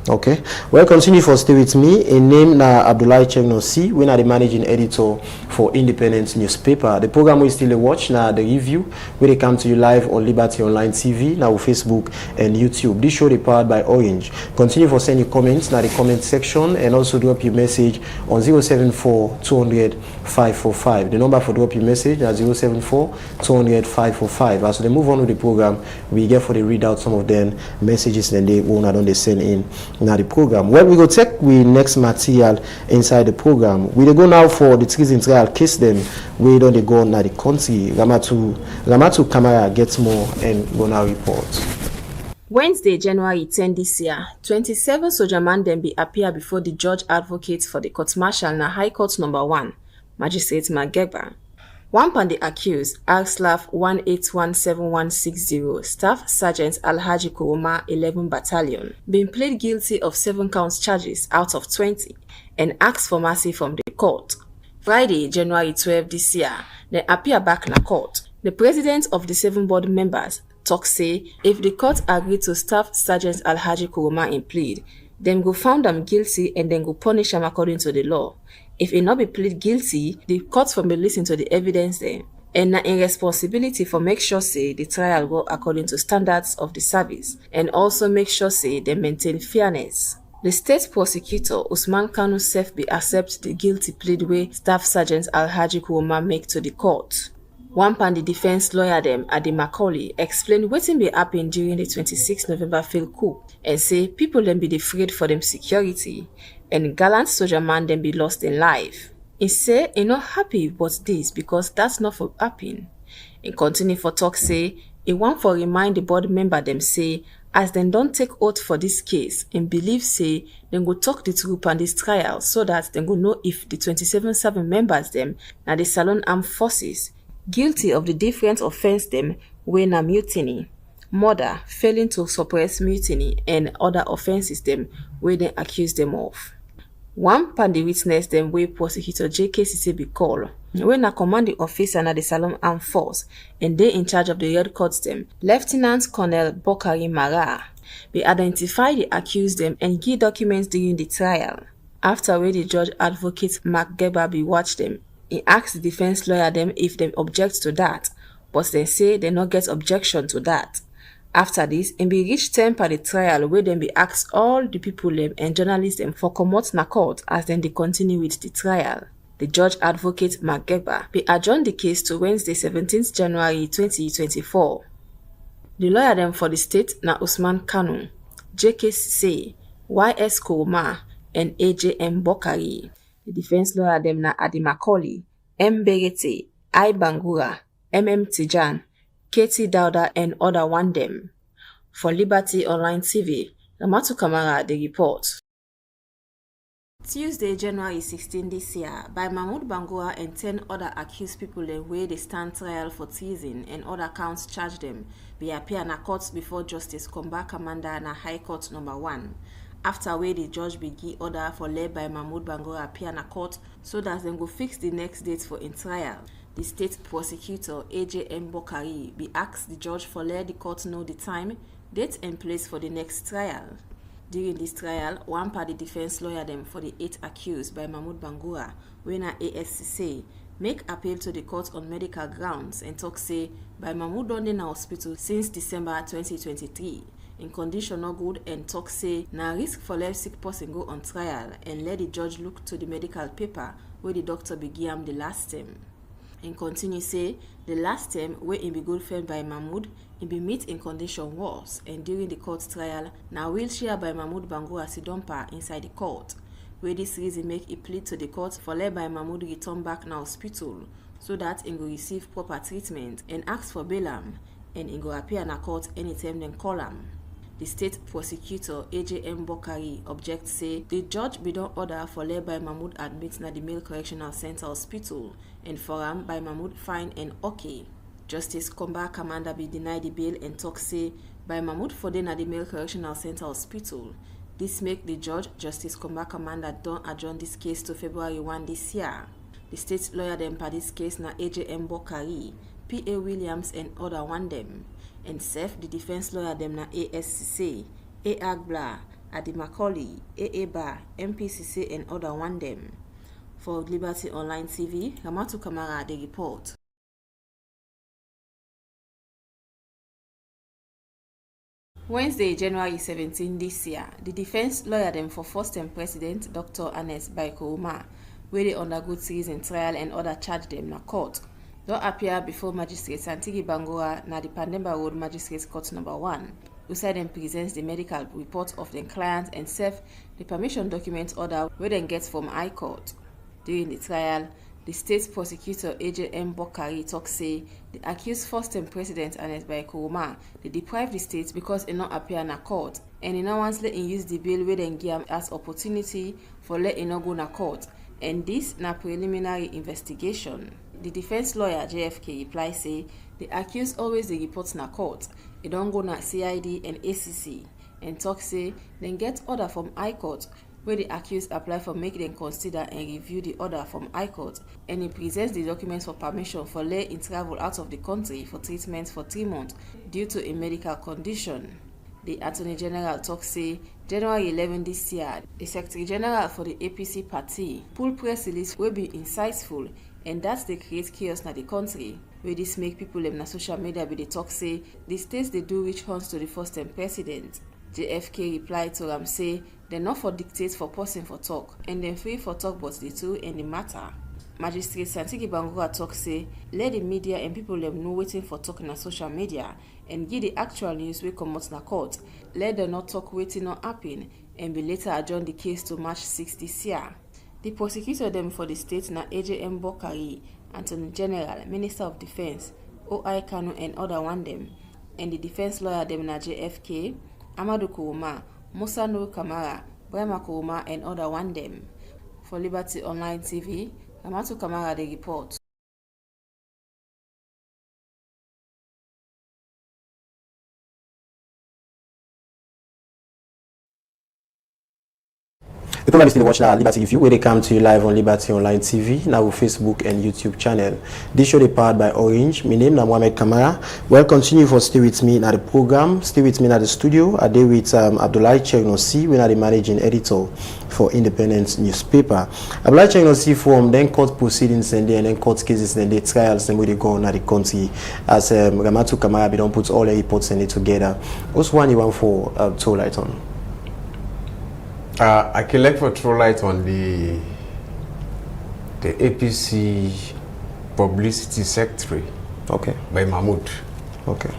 Okay. Well, continue for stay with me. A name na Abdullahi Chegnosi. We are the managing editor for Independent newspaper. The program we still watch now the review where they come to you live on Liberty Online TV, now Facebook and YouTube. This show is powered by Orange. Continue for send your comments now the comment section, and also drop your message on 074 200 545. The number for drop your message is 074 200 545. As they move on with the program, we get for the read out some of them messages and they won't don't they send in now the program. Well, we go check we next material inside the program. We go now for the treason trial case them. We don't go now the country. Ramatu Camara gets more and go now report. Wednesday, January 10 this year, 27 soldier man then be appear before the judge advocate for the court martial na High Court number 1, Magistrate Mageba. One pan the accused, Arslaf 1817160, Staff Sergeant Alhaji Kuruma 11 Battalion, been plead guilty of 7 counts charges out of 20 and asked for mercy from the court. Friday, January 12 this year, they appear back na court. The president of the 7 board members talk say if the court agree to Staff Sergeant Alhaji Kuruma in plead, then go found them guilty and then go punish them according to the law. If e no be plead guilty, the court for be listen to the evidence then. And na in responsibility for make sure say the trial go according to standards of the service and also make sure say they maintain fairness. The state prosecutor Usman Kanu sef be accept the guilty plea wey Staff Sergeant Alhaji Kuoma make to the court. One pan the defense lawyer dem Adi Macaulay explain wetin be happen during the 26 November failed coup and say people dem be afraid for them security and gallant soldier man dem be lost in life. He say he not happy about this because that's not for happen. He continue for talk say he want for remind the board member them say as them don't take oath for this case and believe say them go talk the truth on this trial so that them go know if the 27 serving members them na the Salon Armed Forces guilty of the different offense them wey na mutiny, murder, failing to suppress mutiny and other offenses them wey they accuse them of. One pan the witness them wey prosecutor JKCC be call when a commanding officer na the Salon Armed Force and they in charge of the red courts them, Lieutenant Colonel Bokari Mara, be identify the accused them and give documents during the trial. After where the judge advocate Mark Geba be watch them, he asked the defense lawyer them if they object to that, but they say they not get objection to that. After this, and be reach time for the trial where them be asked all the people them and journalists them for comot na court as then they continue with the trial. The judge advocate Mark Geba be adjourn the case to Wednesday 17th January 2024. The lawyer them for the state na Usman Kanu, JKCC, YS Kuoma, and AJM Bokari. The defense lawyer them na Adi Macaulay, M. Berete, I. Bangura, MM Tijan, Katie Dauda, and other one them. For Liberty Online TV, Ramatu Kamara, the report. Tuesday, January 16 this year, by Mahmoud Bangura and 10 other accused people where they stand trial for treason and other counts charge them, be appear na court before Justice Komba Commander na High Court No. 1. After where the judge be give order for led by Mahmoud Bangura appear na court so that them go fix the next date for in trial. The state prosecutor AJM Bokari be asked the judge for let the court know the time, date and place for the next trial. During this trial, one party defense lawyer them for the 8 accused by Mahmoud Bangura, when a ASCC, make appeal to the court on medical grounds and talk say by Mahmoud don in hospital since December 2023. In condition no good and talk say na risk for let sick person go on trial and let the judge look to the medical paper where the doctor be give am the last time. And continue say the last time where he be good friend by Mahmoud, he be meet in condition worse and during the court trial na wheelchair by Mahmoud Bangura sidonpa inside the court. Where this reason make he plead to the court for let by Mahmoud return back na hospital so that he go receive proper treatment and ask for bail am and he go appear na court anytime them call am. The state prosecutor AJM Bokari object say the judge be don order for let by Mahmoud admit na the Male Correctional Center Hospital and for am by Mahmoud fine and okay. Justice Komba Commander be deny the bail and talk say by Mahmoud for dey na the Male Correctional Center Hospital. This make the judge, Justice Komba Commander, don adjourn this case to February 1 this year. The state lawyer them for this case na AJM Bokari, P.A. Williams and other one them. And self the defense lawyer them na ASCC, A. Agbla, Adi Macaulay, A. Bar, MPCC and other one them. For Liberty Online TV, Ramatu Kamara, the report. Wednesday, January 17 this year, the defense lawyer them for first-time President Dr. Anes Baikouma, where they undergo treason trial and other charge them na court, don't appear before Magistrate Santigi Bangura na the Pandemba Road Magistrates Court No. 1. Usai then presents the medical report of the client and serve the permission document order where then gets from High Court. During the trial, the state prosecutor AJM Bokari talk say the accused first-time President Anes Baikouma they deprive the state because it not appear na court and he now wants let him use the bill where then give him as opportunity for let him not go na court and this na preliminary investigation. The defense lawyer JFK reply say the accused always the report na court, it don't go na CID and ACC and talk say then get order from High Court where the accused apply for make them consider and review the order from High Court and he presents the documents for permission for let him travel out of the country for treatment for 3 months due to a medical condition. The Attorney General talk say January 11 this year, the Secretary General for the APC party pulled press release will be insightful and that they create chaos in the country. Where this make people in social media be the talk say the states they do which horns to the first time president. JFK replied to them say they not for dictate for person for talk and then free for talk but the two and the matter. Magistrate Santiki Bangura talk say let the media and people them know waiting for talking on social media and give the actual news we come out in court. Let them not talk waiting not happen and be later adjourn the case to March 6 this year. The prosecutor them for the state na AJM Bokari, Attorney General, Minister of Defense, OI Kanu and other one them, and the defense lawyer them na JFK, Amadou Kouma, Musa Nur Kamara, Brahma Kouma and other one them. For Liberty Online TV, Amatu Kamara the report. The program is still watching our Liberty Review, where they come to you live on Liberty Online TV, now with Facebook and YouTube channel. This show is powered by Orange. My name is Mohamed Kamara. Well, continue for stay with me in the program, stay with me in the studio. I deal with Abdullahi Chegnosi, we are the managing editor for Independent newspaper. Abdullahi Chegnosi from then court proceedings and then court cases and the trials and where they go on at the country. As Ramatu Kamara, we don't put all the reports and it together. What's one you want for throw light on? I can like for throw light on the APC publicity secretary. Okay. By Mahmoud. Okay.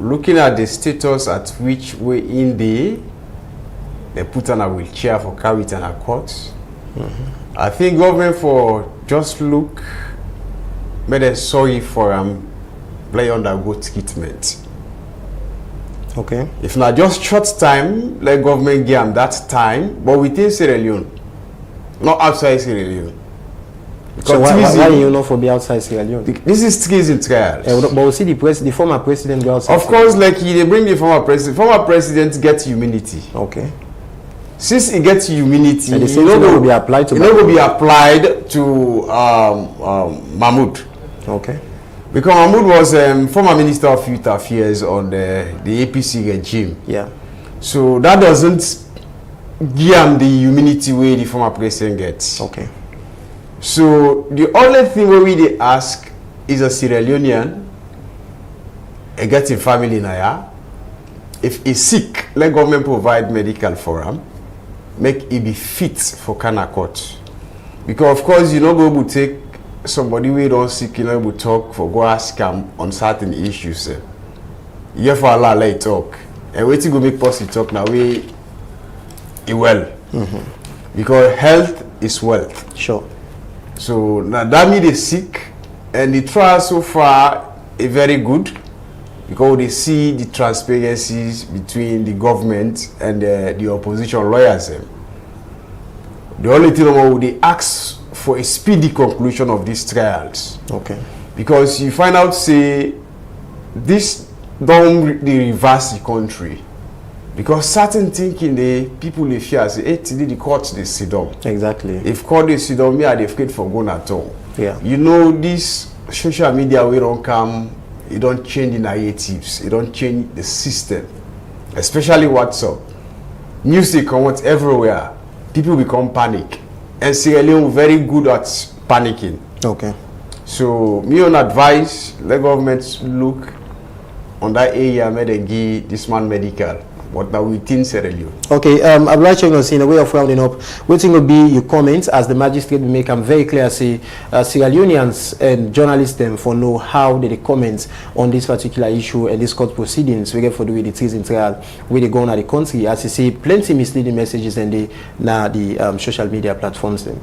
Looking at the status at which we in they put on a wheelchair for carry it in a court. I think government for just look made a sorry for play undergo treatment. Okay. If not just short time, let government give them that time, but within Sierra Leone, not outside Sierra Leone. So why you not for be outside Sierra Leone? This is treason trials. But we see the former president go outside. Of course, like they bring the former president. Former president get immunity. Okay. Since he gets immunity, and the same thing will be applied to. It will be applied to Mahmoud. Okay. Because Mahmoud was former Minister of Youth Affairs on the APC regime. Yeah. So that doesn't give him the immunity way the former president gets. Okay. So the only thing we ask is a Sierra Leonean, a getting family in Naya. If he's sick, let government provide medical for him, make it be fit for Kana court. Because of course you not go to take somebody we don't sick, you know, we talk for go ask him on certain issues. You for Allah let talk. And wait to go make possible talk now we well. Because health is wealth. Sure. So now that means they sick and the trial so far is very good because they see the transparencies between the government and the opposition lawyers. The only thing they ask for a speedy conclusion of these trials. Okay. Because you find out say this don't reverse the country. Because certain thinking the people they fear say, hey, today the courts they sit down. Exactly. If court they sit down, me are they afraid for going at all. Yeah. You know this social media we don't come, it don't change the narratives, it don't change the system. Especially WhatsApp. News they come out everywhere. People become panic. And Sierra Leone very good at panicking. Okay. So me on advice, let government look on that area, may they give this man medical. But now within Sierra Leone. Okay, I'd like to see in a way of rounding up, waiting will be your comments as the magistrate will make them very clear, say Sierra Leoneans and journalists them for know how they comment on this particular issue and this court proceedings we get for the treason trial where they go on at the country, as you see plenty misleading messages and the social media platforms them.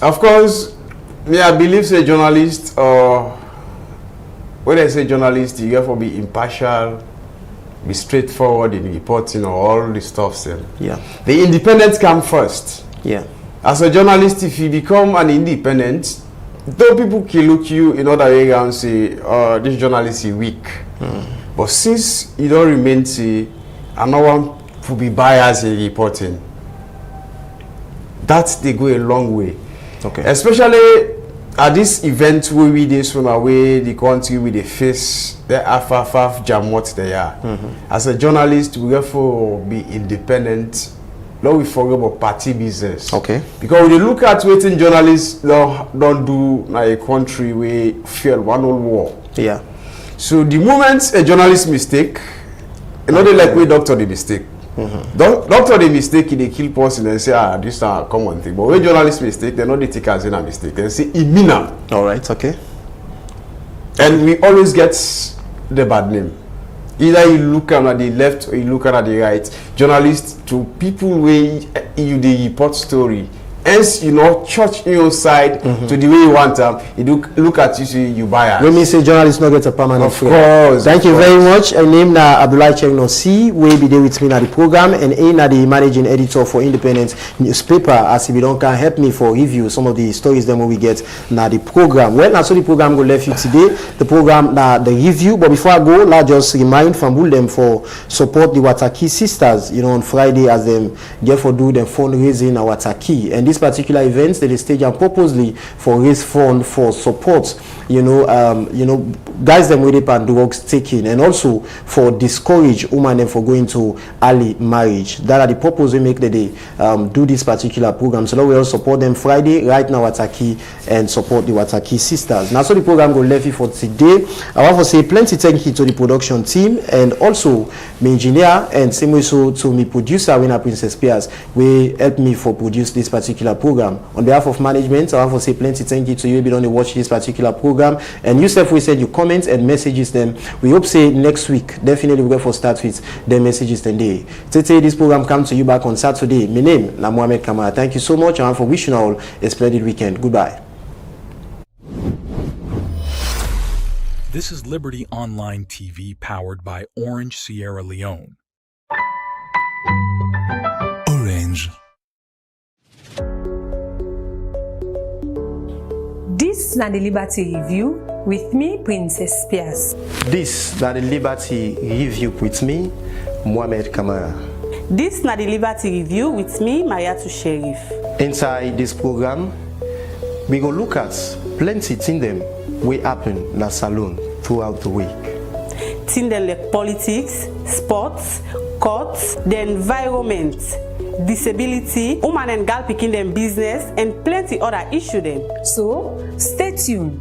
Of course, me I believe say journalist or when I say journalist, you have to be impartial, be straightforward in reporting or all the stuff. Yeah. The independent come first. Yeah. As a journalist, if you become an independent, though people can look you in other way and say, this journalist is weak. But since you don't remain say, and no one to be biased in reporting, that they go a long way. Okay. Especially at this event where we this one away the country with the face the afaf jam what they are. As a journalist, we therefore be independent. Now we forget about party business. Okay. Because when you look at what journalists don't do in a country we fear one old war. Yeah. So the moment a journalist mistake, another like we doctor the mistake. Doctor the mistake, they kill person and say, this is a common thing. But when journalists mistake, they not take as in a mistake. They say, imminent. All right, okay. And we always get the bad name. Either you look at the left or you look at the right. Journalists to people where you the report story. Hence, you know, church in your side to the way you want them. You look at you, see you buy it. Let me say journalists not get a permanent. Of course. Thank you very much. My name is Abdullah Chengno C. We be there with me at the program and Aina the managing editor for Independent newspaper. As if you don't can help me for review some of the stories then we get now the program. Well, now so the program go left you today. The program now the review. But before I go, let's just remind from them for support the Wataki sisters. You know, on Friday as them get for do the fundraising at Wataki. And this particular events that they stage and purposely for raise fund for support, guys them with it and drugs taking, and also for discourage women for going to early marriage. That are the purpose we make that they do this particular program. So now we all support them Friday right now Wataki and support the Wataki sisters. Now so the program go left for today. I want to say plenty thank you to the production team and also my engineer and same way so to me producer Winner Princess Pierce we help me for produce this particular program. On behalf of management, I want to say plenty thank you to you if you don't watch this particular program. And yourself, we send you comments and messages them. We hope say next week, definitely we'll go for start with the messages today. Today, this program comes to you back on Saturday. My name is Mohamed Kamara. Thank you so much and for wishing all a splendid weekend. Goodbye. This is Liberty Online TV powered by Orange Sierra Leone. Orange. This is the Liberty Review with me, Princess Pierce. This is the Liberty Review with me, Mohamed Kamara. This is the Liberty Review with me, Mayatu Sheriff. Inside this program, we go look at plenty things them we happen in the salon throughout the week. Things like politics, sports, courts, the environment, disability, woman and girl picking them business, and plenty other issues them. So stay tuned.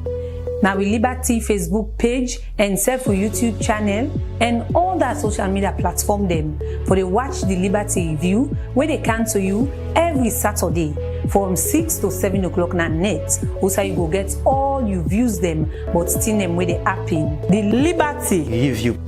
Now we Liberty Facebook page and self YouTube channel and all that social media platform them for they watch the Liberty Review where they come to you every Saturday from 6 to 7 o'clock na net. Also you go get all you views them but still them where they happen. The Liberty Review.